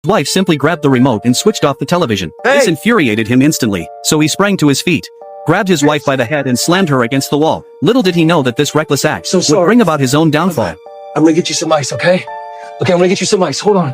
wife simply grabbed the remote and switched off the television. This infuriated him instantly, so he sprang to his feet, grabbed his wife by the head and slammed her against the wall. Little did he know that this reckless act would bring about his own downfall. I'm gonna get you some ice, okay? Okay, I'm gonna get you some ice. Hold on.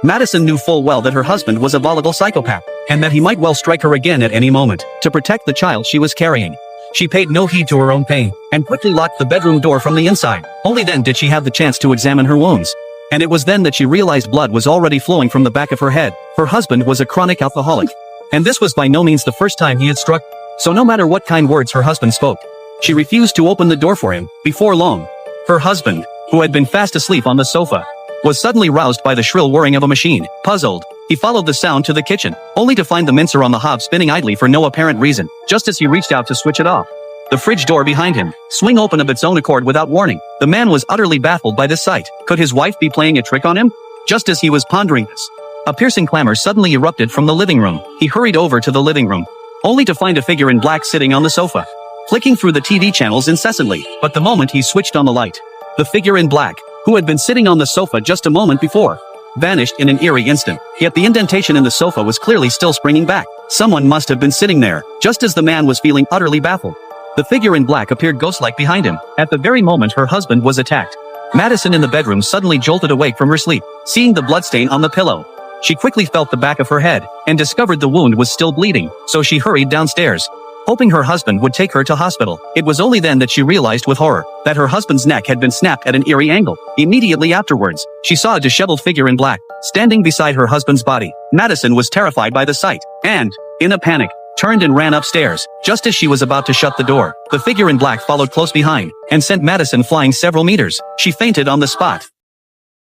Madison knew full well that her husband was a volatile psychopath, and that he might well strike her again at any moment. To protect the child she was carrying, she paid no heed to her own pain, and quickly locked the bedroom door from the inside. Only then did she have the chance to examine her wounds. And it was then that she realized blood was already flowing from the back of her head. Her husband was a chronic alcoholic. And this was by no means the first time he had struck. So no matter what kind words her husband spoke, she refused to open the door for him. Before long, her husband, who had been fast asleep on the sofa, was suddenly roused by the shrill whirring of a machine. Puzzled, he followed the sound to the kitchen, only to find the mincer on the hob spinning idly for no apparent reason. Just as he reached out to switch it off, the fridge door behind him swung open of its own accord without warning. The man was utterly baffled by this sight. Could his wife be playing a trick on him? Just as he was pondering this, a piercing clamor suddenly erupted from the living room. He hurried over to the living room, only to find a figure in black sitting on the sofa, flicking through the TV channels incessantly. But the moment he switched on the light, the figure in black, who had been sitting on the sofa just a moment before, vanished in an eerie instant. Yet the indentation in the sofa was clearly still springing back. Someone must have been sitting there, just as the man was feeling utterly baffled. The figure in black appeared ghost-like behind him. At the very moment her husband was attacked, Madison in the bedroom suddenly jolted awake from her sleep. Seeing the bloodstain on the pillow, she quickly felt the back of her head, and discovered the wound was still bleeding, so she hurried downstairs, hoping her husband would take her to hospital. It was only then that she realized with horror that her husband's neck had been snapped at an eerie angle. Immediately afterwards, she saw a disheveled figure in black, standing beside her husband's body. Madison was terrified by the sight, and, in a panic, turned and ran upstairs. Just as she was about to shut the door, the figure in black followed close behind, and sent Madison flying several meters. She fainted on the spot.